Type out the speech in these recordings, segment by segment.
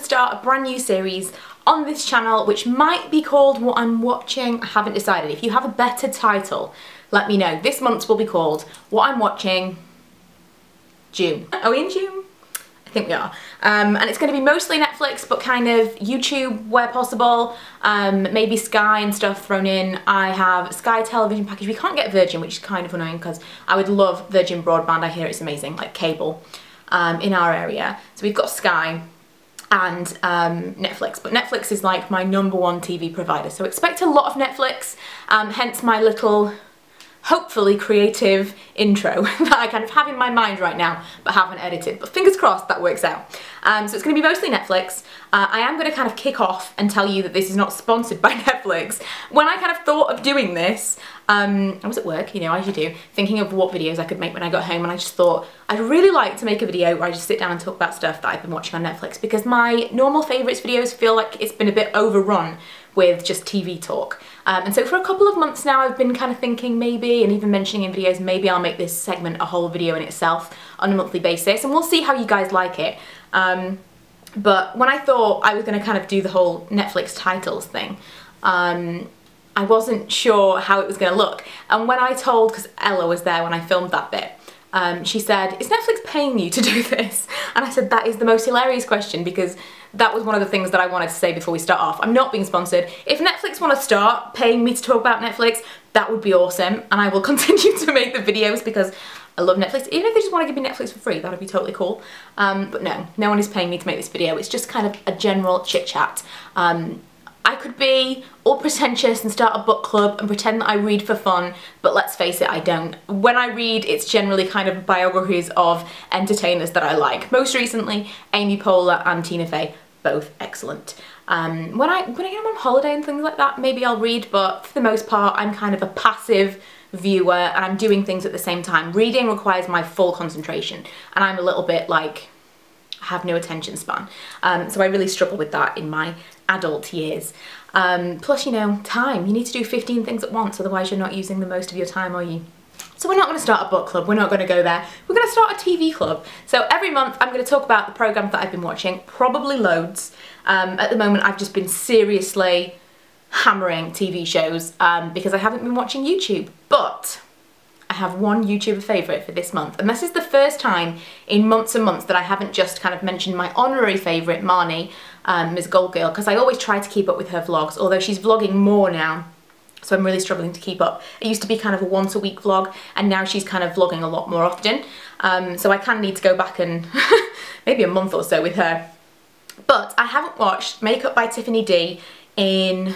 start a brand new series on this channel, which might be called What I'm Watching. I haven't decided. If you have a better title, let me know. This month's will be called What I'm Watching June. Are we in June? I think we are. And it's going to be mostly Netflix, but kind of YouTube where possible, maybe Sky and stuff thrown in. I have a Sky television package. We can't get Virgin, which is kind of annoying because I would love Virgin broadband. I hear it's amazing, like cable, in our area. So we've got Sky and Netflix, but Netflix is like my #1 TV provider. So expect a lot of Netflix, hence my little, hopefully creative intro that I kind of have in my mind right now but haven't edited, but fingers crossed that works out. So it's going to be mostly Netflix. I am going to kind of kick off and tell you that this is not sponsored by Netflix. When I kind of thought of doing this, I was at work, you know, as you do, thinking of what videos I could make when I got home, and I just thought I'd really like to make a video where I just sit down and talk about stuff that I've been watching on Netflix, because my normal favourites videos feel like it's been a bit overrun with just TV talk. And so for a couple of months now I've been kind of thinking maybe, and even mentioning in videos, maybe I'll make this segment a whole video in itself on a monthly basis, and we'll see how you guys like it. But when I thought I was going to kind of do the whole Netflix titles thing, I wasn't sure how it was going to look. And when I told, because Ella was there when I filmed that bit, she said, "Is Netflix paying you to do this?" And I said, that is the most hilarious question, because that was one of the things that I wanted to say before we start off. I'm not being sponsored. If Netflix want to start paying me to talk about Netflix, that would be awesome, and I will continue to make the videos because I love Netflix. Even if they just want to give me Netflix for free, that would be totally cool. But no, no one is paying me to make this video. It's just kind of a general chit chat. I could be all pretentious and start a book club and pretend that I read for fun, but let's face it, I don't. When I read, it's generally kind of biographies of entertainers that I like. Most recently, Amy Poehler and Tina Fey, both excellent. When I'm on holiday and things like that, maybe I'll read, but for the most part, I'm kind of a passive viewer and I'm doing things at the same time. Reading requires my full concentration, and I'm a little bit like, I have no attention span. So I really struggle with that in my adult years. Plus, you know, time. You need to do 15 things at once, otherwise you're not using the most of your time, are you? So we're not going to start a book club, we're not going to go there. We're going to start a TV club. So every month I'm going to talk about the programmes that I've been watching, probably loads. At the moment I've just been seriously hammering TV shows because I haven't been watching YouTube. But I have one YouTuber favourite for this month, and this is the first time in months and months that I haven't just kind of mentioned my honorary favourite, Marnie, Ms. Gold Girl, because I always try to keep up with her vlogs, although she's vlogging more now, so I'm really struggling to keep up. It used to be kind of a once a week vlog, and now she's kind of vlogging a lot more often, so I kind of need to go back and maybe a month or so with her. But I haven't watched Makeup by Tiffany D in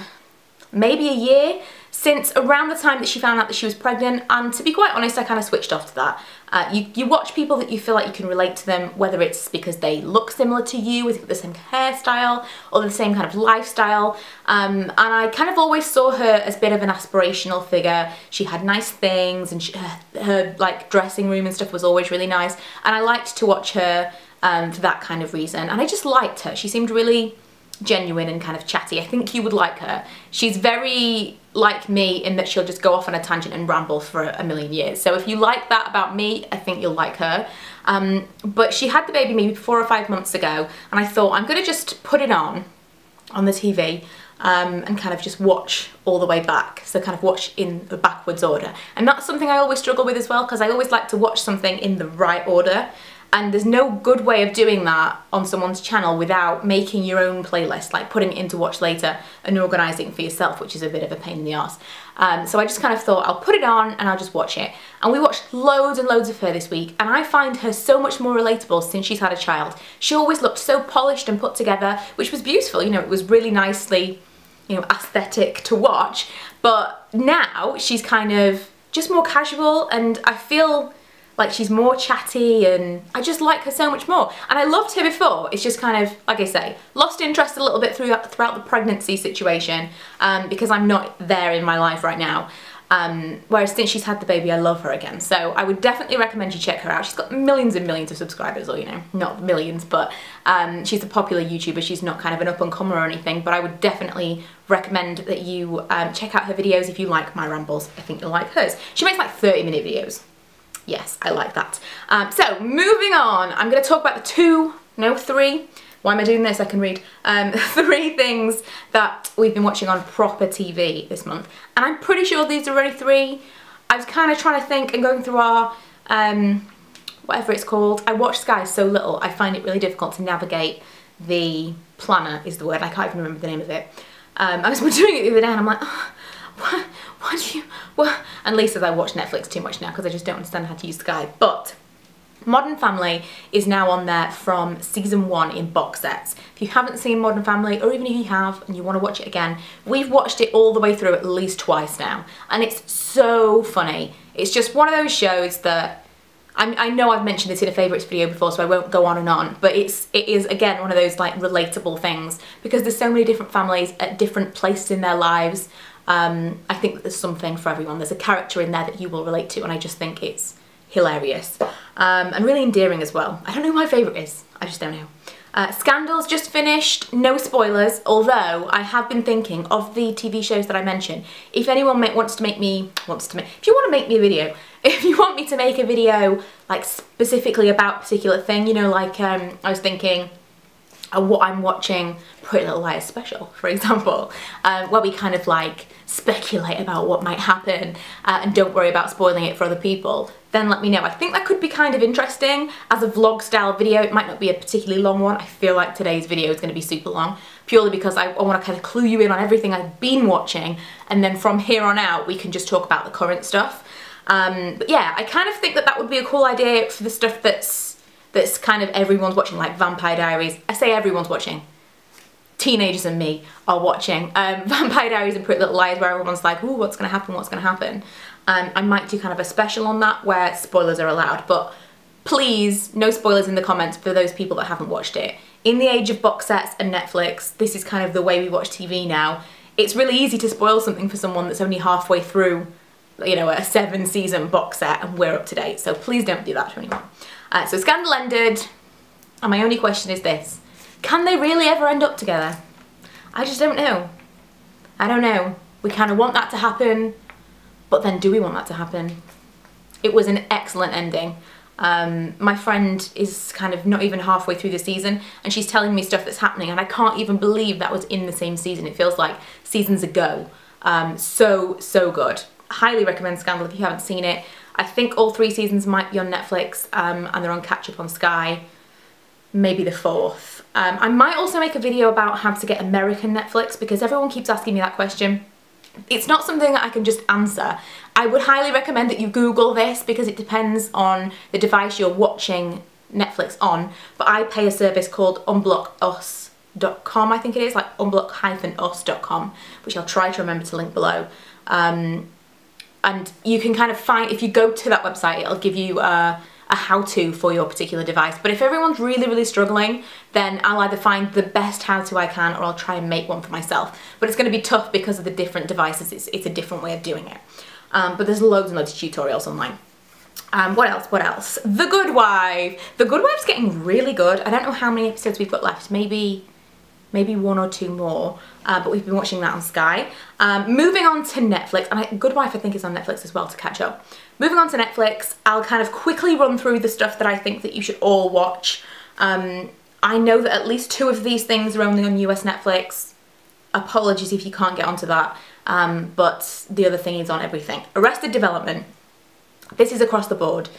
maybe a year, since around the time that she found out that she was pregnant, and to be quite honest, I kind of switched off to that. You watch people that you feel like you can relate to them, whether it's because they look similar to you, with the same hairstyle, or the same kind of lifestyle, and I kind of always saw her as a bit of an aspirational figure. She had nice things, and her like dressing room and stuff was always really nice, and I liked to watch her for that kind of reason, and I just liked her. She seemed really genuine and kind of chatty. I think you would like her. She's very like me in that she'll just go off on a tangent and ramble for a million years. So if you like that about me, I think you'll like her. But she had the baby maybe 4 or 5 months ago, and I thought I'm gonna just put it on the TV and kind of just watch all the way back. So kind of watch in the backwards order. And that's something I always struggle with as well, because I always like to watch something in the right order. And there's no good way of doing that on someone's channel without making your own playlist, like putting it into watch later and organising for yourself, which is a bit of a pain in the arse. So I just kind of thought I'll put it on and I'll just watch it. And we watched loads and loads of her this week, and I find her so much more relatable since she's had a child. She always looked so polished and put together, which was beautiful. You know, it was really nicely, you know, aesthetic to watch. But now she's kind of just more casual, and I feel like she's more chatty, and I just like her so much more. And I loved her before. It's just kind of, like I say, lost interest a little bit throughout the pregnancy situation because I'm not there in my life right now. Whereas since she's had the baby, I love her again. So I would definitely recommend you check her out. She's got millions and millions of subscribers, or, you know, not millions, but she's a popular YouTuber. She's not kind of an up-and-comer or anything, but I would definitely recommend that you check out her videos if you like my rambles. I think you'll like hers. She makes like 30-minute videos. Yes, I like that. So moving on, I'm going to talk about the 3 Why am I doing this? I can read. 3 things that we've been watching on proper TV this month. And I'm pretty sure these are only 3. I was kind of trying to think and going through our, whatever it's called. I watch Sky so little, I find it really difficult to navigate the planner is the word. I can't even remember the name of it. I was doing it the other day and I'm like, oh, what do you, what? And Lee says I watch Netflix too much now because I just don't understand how to use Sky. But Modern Family is now on there from season 1 in box sets. If you haven't seen Modern Family, or even if you have and you want to watch it again, we've watched it all the way through at least twice now. And it's so funny. It's just one of those shows that, I know I've mentioned this in a favourites video before, so I won't go on and on, but it is again one of those like relatable things because there's so many different families at different places in their lives. I think that there's something for everyone. There's a character in there that you will relate to, and I just think it's hilarious and really endearing as well. I don't know who my favourite is. I just don't know. Scandal's just finished, no spoilers, although I have been thinking of the TV shows that I mentioned. If anyone wants to make me, if you want to make me a video, if you want me to make a video like specifically about a particular thing, you know, like I was thinking what I'm watching Pretty Little Liars special, for example, where we kind of like speculate about what might happen and don't worry about spoiling it for other people, then let me know. I think that could be kind of interesting as a vlog style video. It might not be a particularly long one. I feel like today's video is going to be super long purely because I want to kind of clue you in on everything I've been watching, and then from here on out we can just talk about the current stuff. But yeah, I kind of think that that would be a cool idea for the stuff that's kind of everyone's watching, like Vampire Diaries. I say everyone's watching. Teenagers and me are watching Vampire Diaries and Pretty Little Liars, where everyone's like, ooh, what's going to happen, what's going to happen? I might do kind of a special on that where spoilers are allowed, but please, no spoilers in the comments for those people that haven't watched it. In the age of box sets and Netflix, this is kind of the way we watch TV now. It's really easy to spoil something for someone that's only halfway through, you know, a 7-season box set and we're up to date, so please don't do that to anyone. So Scandal ended, and my only question is this: can they really ever end up together? I just don't know. I don't know. We kind of want that to happen, but then do we want that to happen? It was an excellent ending. My friend is kind of not even halfway through the season and she's telling me stuff that's happening and I can't even believe that was in the same season. It feels like seasons ago. So good. Highly recommend Scandal if you haven't seen it. I think all 3 seasons might be on Netflix and they're on catch up on Sky. Maybe the 4th. I might also make a video about how to get American Netflix because everyone keeps asking me that question. It's not something that I can just answer. I would highly recommend that you Google this because it depends on the device you're watching Netflix on, but I pay a service called unblockus.com, I think it is, like unblock-us.com, which I'll try to remember to link below. And you can kind of find, if you go to that website, it'll give you a how-to for your particular device. But if everyone's really struggling, then I'll either find the best how-to I can or I'll try and make one for myself. But it's going to be tough because of the different devices. It's a different way of doing it. But there's loads and loads of tutorials online. What else? The Good Wife. The Good Wife's getting really good. I don't know how many episodes we've got left. Maybe 1 or 2 more, but we've been watching that on Sky. Moving on to Netflix, and Good Wife I think is on Netflix as well to catch up. Moving on to Netflix, I'll kind of quickly run through the stuff that I think that you should all watch. I know that at least 2 of these things are only on US Netflix. Apologies if you can't get onto that, but the other thing is on everything. Arrested Development. This is across the board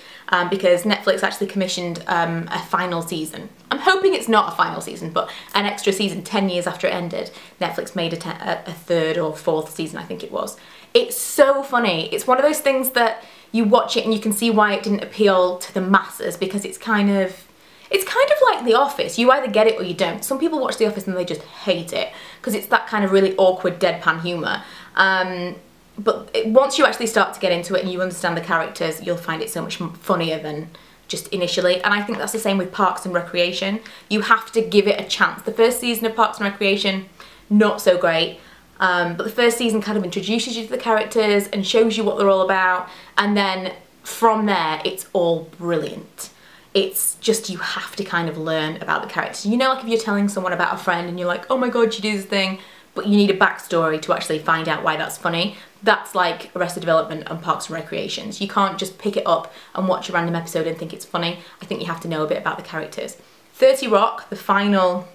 because Netflix actually commissioned a final season. I'm hoping it's not a final season, but an extra season 10 years after it ended. Netflix made a 3rd or 4th season, I think it was. It's so funny. It's one of those things that you watch it and you can see why it didn't appeal to the masses because it's kind of like The Office. You either get it or you don't. Some people watch The Office and they just hate it because it's that kind of really awkward deadpan humour. But once you actually start to get into it and you understand the characters, you'll find it so much funnier than just initially. And I think that's the same with Parks and Recreation. You have to give it a chance. The first season of Parks and Recreation, not so great. But the first season kind of introduces you to the characters and shows you what they're all about. And then from there, it's all brilliant. It's just, you have to kind of learn about the characters. You know, like if you're telling someone about a friend and you're like, oh my God, she did this thing, but you need a backstory to actually find out why that's funny. That's like Arrested Development and Parks and Recreations. You can't just pick it up and watch a random episode and think it's funny. I think you have to know a bit about the characters. 30 Rock, the final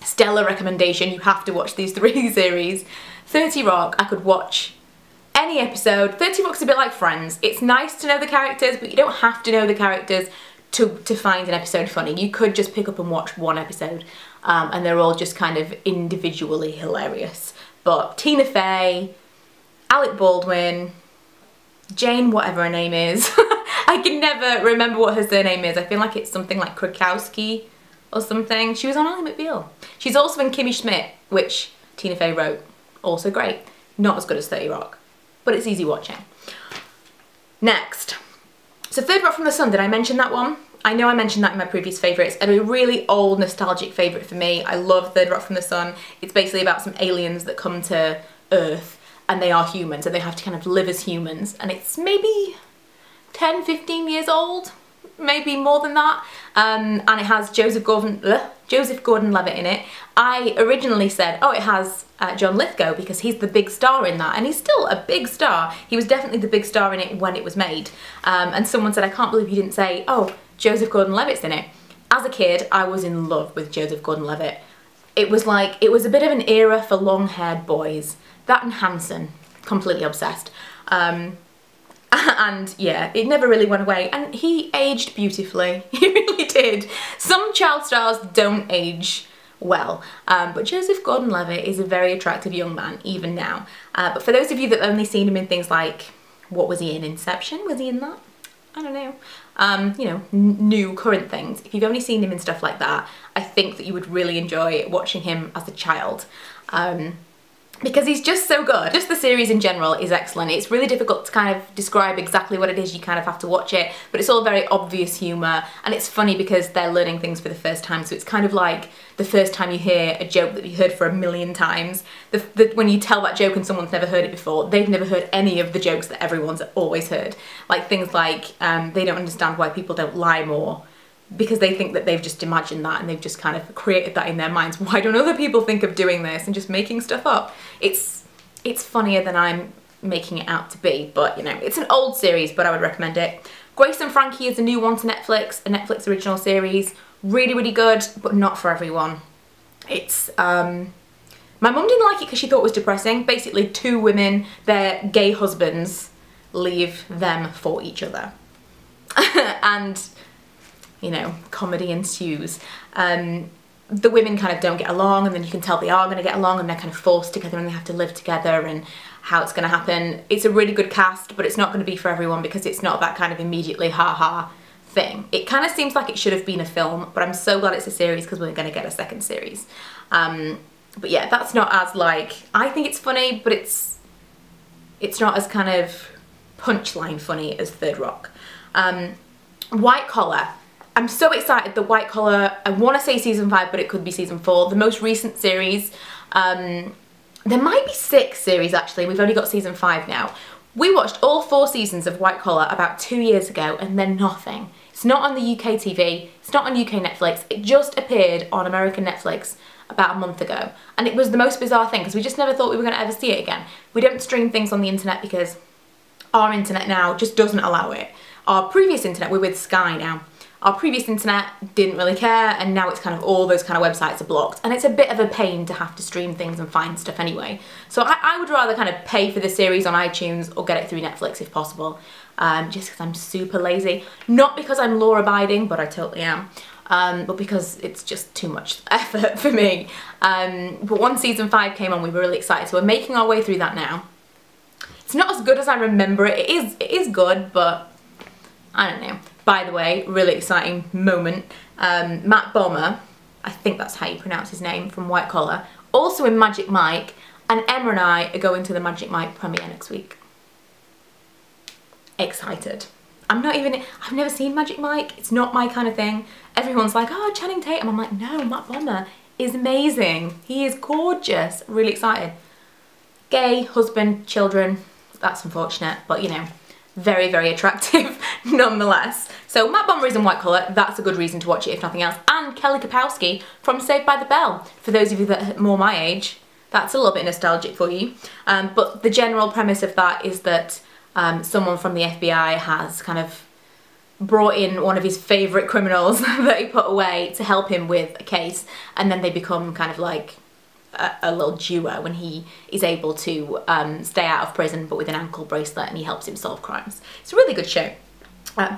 stellar recommendation. You have to watch these 3 series. 30 Rock, I could watch any episode. 30 Rock's a bit like Friends. It's nice to know the characters, but you don't have to know the characters to find an episode funny. You could just pick up and watch one episode, and they're all just kind of individually hilarious. But Tina Fey, Alec Baldwin, Jane, whatever her name is. I can never remember what her surname is. I feel like it's something like Krakowski or something. She was on Ally McBeal. She's also in Kimmy Schmidt, which Tina Fey wrote. Also great. Not as good as 30 Rock, but it's easy watching. Next. So Third Rock from the Sun, did I mention that one? I know I mentioned that in my previous favourites, and a really old nostalgic favourite for me. I love Third Rock from the Sun. It's basically about some aliens that come to Earth, and they are humans, and they have to kind of live as humans, and it's maybe 10, 15 years old, maybe more than that, and it has Joseph Gordon-Levitt in it. I originally said, oh, it has John Lithgow, because he's the big star in that, and he's still a big star. He was definitely the big star in it when it was made, and someone said, I can't believe you didn't say, oh, Joseph Gordon-Levitt's in it. As a kid, I was in love with Joseph Gordon-Levitt. It was like, it was a bit of an era for long-haired boys. That and Hanson, completely obsessed. And yeah, it never really went away, and he aged beautifully. He really did. Some child stars don't age well, but Joseph Gordon-Levitt is a very attractive young man, even now. But for those of you that have only seen him in things like, what was he in, Inception? Was he in that? I don't know. You know, new current things. If you've only seen him in stuff like that, I think that you would really enjoy watching him as a child. Because he's just so good. Just the series in general is excellent. It's really difficult to kind of describe exactly what it is. You kind of have to watch it, but it's all very obvious humour, and it's funny because they're learning things for the first time, so it's kind of like the first time you hear a joke that you heard for 1,000,000 times. When you tell that joke and someone's never heard it before, they've never heard any of the jokes that everyone's always heard. Like things like, they don't understand why people don't lie more, because they think that they've just imagined that and they've just kind of created that in their minds. Why don't other people think of doing this and just making stuff up? It's funnier than I'm making it out to be, but you know, it's an old series, but I would recommend it. Grace and Frankie is a new one to Netflix, a Netflix original series. Really, really good, but not for everyone. It's, my mum didn't like it because she thought it was depressing. Basically, 2 women, their gay husbands, leave them for each other. And you know, comedy ensues. The women kind of don't get along, and then you can tell they are going to get along, and they're kind of forced together and they have to live together, and how it's going to happen. It's a really good cast, but it's not going to be for everyone because it's not that kind of immediately ha-ha thing. It kind of seems like it should have been a film, but I'm so glad it's a series because we're going to get a second series. But yeah, that's not as like, I think it's funny, but it's not as kind of punchline funny as Third Rock. White Collar. I'm so excited that White Collar, I want to say season 5, but it could be season 4. The most recent series, there might be 6 series actually, we've only got season 5 now. We watched all 4 seasons of White Collar about 2 years ago, and then nothing. It's not on the UK TV, it's not on UK Netflix, it just appeared on American Netflix about a month ago. And it was the most bizarre thing, because we just never thought we were going to ever see it again. We don't stream things on the internet because our internet now just doesn't allow it. Our previous internet, we're with Sky now. Our previous internet didn't really care, and now it's kind of all those kind of websites are blocked, and it's a bit of a pain to have to stream things and find stuff anyway. So I would rather kind of pay for the series on iTunes or get it through Netflix if possible, just because I'm super lazy. Not because I'm law-abiding, but I totally am, but because it's just too much effort for me. But once season 5 came on, we were really excited, so we're making our way through that now. It's not as good as I remember it. It is good, but I don't know. By the way, really exciting moment, Matt Bomer, I think that's how you pronounce his name, from White Collar, also in Magic Mike, and Emma and I are going to the Magic Mike premiere next week. Excited. I've never seen Magic Mike, it's not my kind of thing. Everyone's like, oh, Channing Tatum. I'm like, no, Matt Bomer is amazing. He is gorgeous. Really excited. Gay, husband, children, that's unfortunate, but you know, very, very attractive nonetheless. So Matt Bomer is in White Collar, that's a good reason to watch it if nothing else. And Kelly Kapowski from Saved by the Bell. For those of you that are more my age, that's a little bit nostalgic for you. But the general premise of that is that someone from the FBI has kind of brought in one of his favourite criminals that he put away to help him with a case, and then they become kind of like a little duo when he is able to stay out of prison but with an ankle bracelet, and he helps him solve crimes. It's a really good show.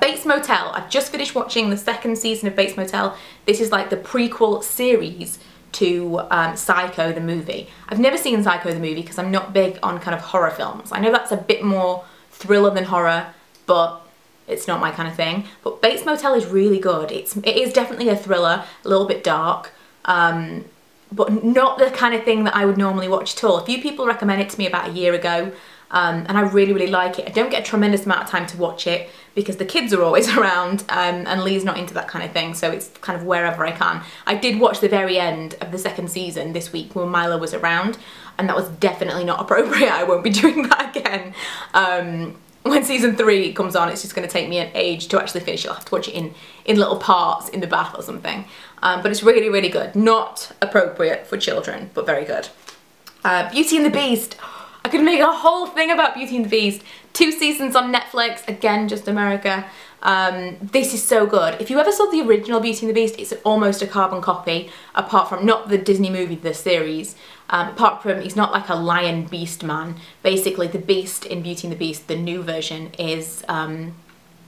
Bates Motel, I've just finished watching the second season of Bates Motel. This is like the prequel series to Psycho the movie. I've never seen Psycho the movie because I'm not big on kind of horror films. I know that's a bit more thriller than horror, but it's not my kind of thing. But Bates Motel is really good. It is definitely a thriller, a little bit dark, but not the kind of thing that I would normally watch at all. A few people recommended it to me about a year ago, and I really, really like it. I don't get a tremendous amount of time to watch it because the kids are always around, and Lee's not into that kind of thing, so it's kind of wherever I can. I did watch the very end of the second season this week when Milo was around, and that was definitely not appropriate. I won't be doing that again. When season 3 comes on, it's just going to take me an age to actually finish it. I'll have to watch it in little parts in the bath or something. But it's really, really good. Not appropriate for children, but very good. Beauty and the Beast. I could make a whole thing about Beauty and the Beast. 2 seasons on Netflix, again, just America. This is so good. If you ever saw the original Beauty and the Beast, it's almost a carbon copy, apart from, not the Disney movie, the series. Apart from, he's not like a lion beast man. Basically, the Beast in Beauty and the Beast, the new version, is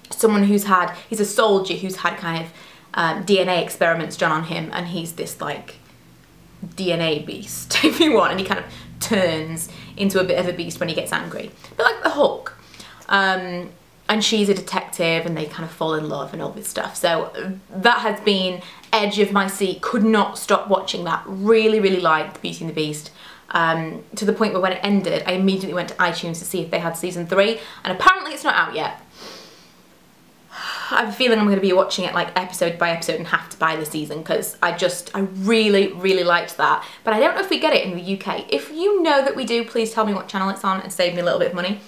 someone he's a soldier who's had kind of DNA experiments done on him, and he's this like DNA beast, if you want, and he kind of turns into a bit of a beast when he gets angry. A bit like the Hulk. And she's a detective, and they kind of fall in love and all this stuff. So that has been edge of my seat. Could not stop watching that. Really, really liked Beauty and the Beast. To the point where when it ended, I immediately went to iTunes to see if they had season 3, and apparently it's not out yet. I have a feeling I'm going to be watching it like episode by episode and have to buy the season because I really, really liked that. But I don't know if we get it in the UK. If you know that we do, please tell me what channel it's on and save me a little bit of money.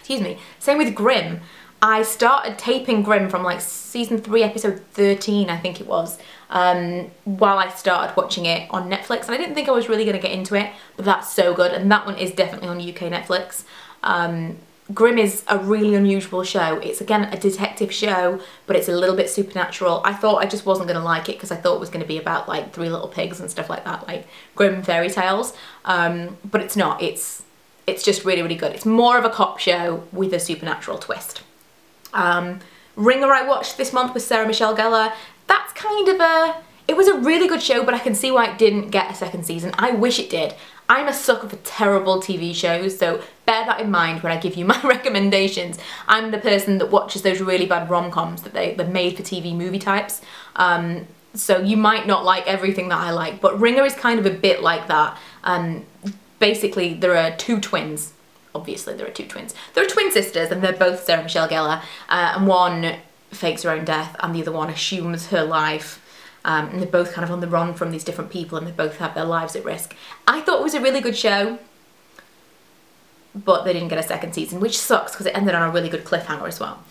Excuse me. Same with Grimm. I started taping Grimm from like season 3, episode 13, I think it was, while I started watching it on Netflix. And I didn't think I was really going to get into it, but that's so good. And that one is definitely on UK Netflix. Grimm is a really unusual show. It's again a detective show, but it's a little bit supernatural. I thought I just wasn't going to like it because I thought it was going to be about like 3 Little Pigs and stuff like that, like Grimm fairy tales. But it's not. It's just really, really good. It's more of a cop show with a supernatural twist. Ringer I watched this month with Sarah Michelle Gellar. That's kind of it was a really good show, but I can see why it didn't get a second season. I wish it did. I'm a sucker for terrible TV shows, so bear that in mind when I give you my recommendations. I'm the person that watches those really bad rom-coms that they're made for TV movie types. So you might not like everything that I like, but Ringer is kind of a bit like that. Basically, there are 2 twins. Obviously, there are 2 twins. There are twin sisters, and they're both Sarah Michelle Gellar, and one fakes her own death, and the other one assumes her life. And they're both kind of on the run from these different people, and they both have their lives at risk. I thought it was a really good show, but they didn't get a second season, which sucks because it ended on a really good cliffhanger as well.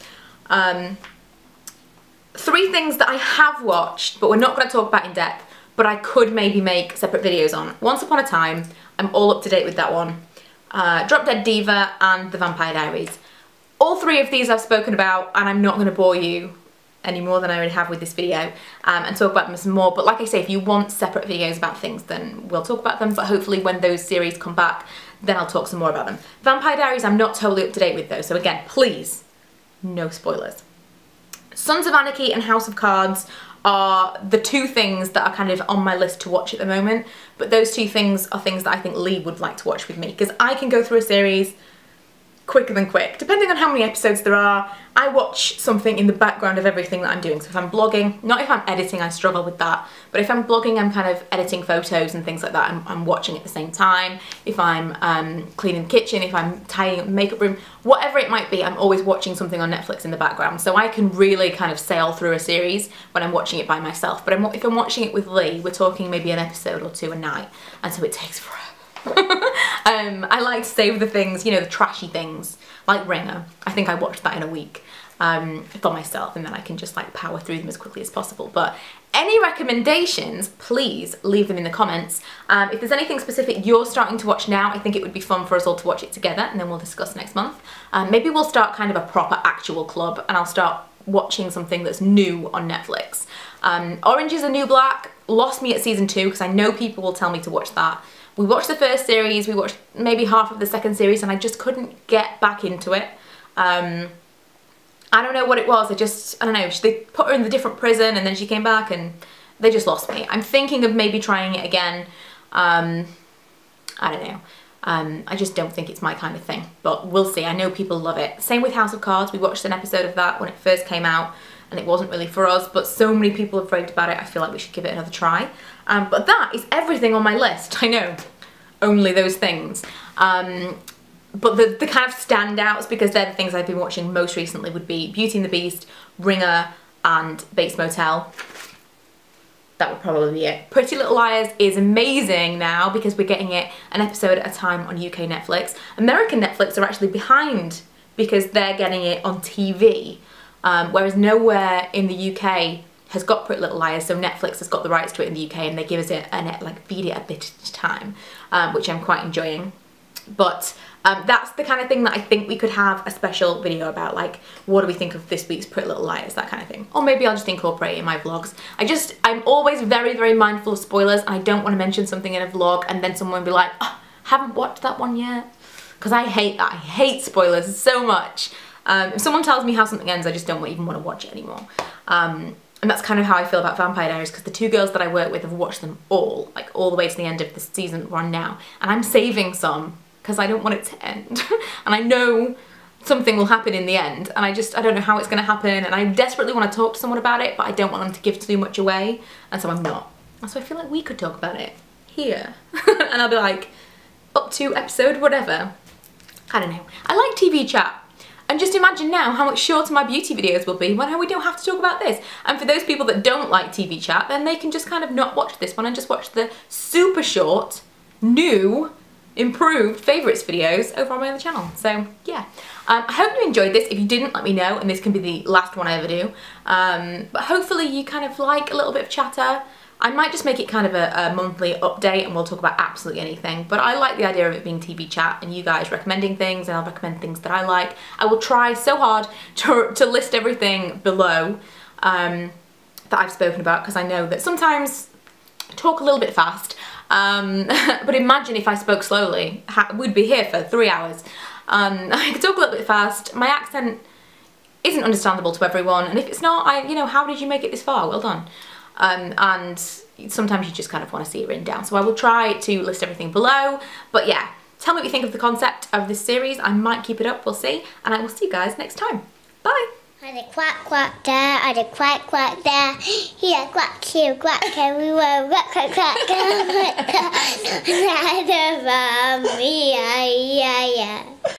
3 things that I have watched, but we're not going to talk about in depth, but I could maybe make separate videos on. Once Upon a Time, I'm all up to date with that one. Drop Dead Diva and The Vampire Diaries. All 3 of these I've spoken about, and I'm not going to bore you any more than I already have with this video, and talk about them some more. But like I say, if you want separate videos about things, then we'll talk about them, but hopefully when those series come back, then I'll talk some more about them. Vampire Diaries, I'm not totally up to date with though, so again, please, no spoilers. Sons of Anarchy and House of Cards are the 2 things that are kind of on my list to watch at the moment, but those 2 things are things that I think Lee would like to watch with me, because I can go through a series quicker than quick. Depending on how many episodes there are, I watch something in the background of everything that I'm doing. So if I'm blogging, not if I'm editing, I struggle with that, but if I'm blogging, I'm kind of editing photos and things like that, I'm watching at the same time. If I'm cleaning the kitchen, if I'm tidying up the makeup room, whatever it might be, I'm always watching something on Netflix in the background. So I can really kind of sail through a series when I'm watching it by myself. But if I'm watching it with Lee, we're talking maybe an episode or 2 a night, and so it takes forever. I like to save the things, you know, the trashy things, like Ringer. I think I watched that in a week. for myself, and then I can just like power through them as quickly as possible. But any recommendations, please leave them in the comments. If there's anything specific you're starting to watch now, I think it would be fun for us all to watch it together, and then we'll discuss next month. Maybe we'll start kind of a proper actual club, and I'll start watching something that's new on Netflix. Orange is the New Black lost me at season 2 because I know people will tell me to watch that. We watched the first series, we watched maybe half of the second series, and I just couldn't get back into it. I don't know what it was, I don't know, they put her in the different prison and then she came back and they just lost me. I'm thinking of maybe trying it again. I don't know. I just don't think it's my kind of thing, but we'll see. I know people love it. Same with House of Cards. We watched an episode of that when it first came out and it wasn't really for us, but so many people have raved about it. I feel like we should give it another try. But that is everything on my list. I know, only those things. But the kind of standouts, because they're the things I've been watching most recently, would be Beauty and the Beast, Ringer, and Bates Motel. That would probably be it. Pretty Little Liars is amazing now because we're getting it an episode at a time on UK Netflix. American Netflix are actually behind because they're getting it on TV, whereas nowhere in the UK has got Pretty Little Liars, so Netflix has got the rights to it in the UK and they give us it and like feed it a bit at a time, which I'm quite enjoying. But that's the kind of thing that I think we could have a special video about, like what do we think of this week's Pretty Little Liars, that kind of thing. Or maybe I'll just incorporate it in my vlogs. I'm always very, very mindful of spoilers, and I don't want to mention something in a vlog and then someone will be like, oh, haven't watched that one yet. Because I hate that. I hate spoilers so much. If someone tells me how something ends, I just don't even want to watch it anymore. And that's kind of how I feel about Vampire Diaries, because the 2 girls that I work with have watched them all, like all the way to the end of the season we're on now. And I'm saving some because I don't want it to end. And I know something will happen in the end, and I don't know how it's going to happen, and I desperately want to talk to someone about it, but I don't want them to give too much away, and so I'm not. And so I feel like we could talk about it here. And I'll be like, up to episode whatever. I don't know. I like TV chat. And just imagine now how much shorter my beauty videos will be when we don't have to talk about this. And for those people that don't like TV chat, then they can just kind of not watch this one and just watch the super short, new, improved favourites videos over on my other channel. So yeah, I hope you enjoyed this. If you didn't, let me know, and this can be the last one I ever do. But hopefully you kind of like a little bit of chatter. I might just make it kind of a monthly update and we'll talk about absolutely anything, but I like the idea of it being TV chat and you guys recommending things, and I'll recommend things that I like. I will try so hard to list everything below that I've spoken about, because I know that sometimes I talk a little bit fast. But imagine if I spoke slowly, we'd be here for 3 hours. I could talk a little bit fast, my accent isn't understandable to everyone, and if it's not, you know, how did you make it this far? Well done. And sometimes you just kind of want to see it written down, so I will try to list everything below. But yeah, tell me what you think of the concept of this series. I might keep it up, we'll see, and I will see you guys next time. Bye! I did quack quack there, I did quack quack there. Here, quack here, quack everywhere, quack quack quack. Yeah.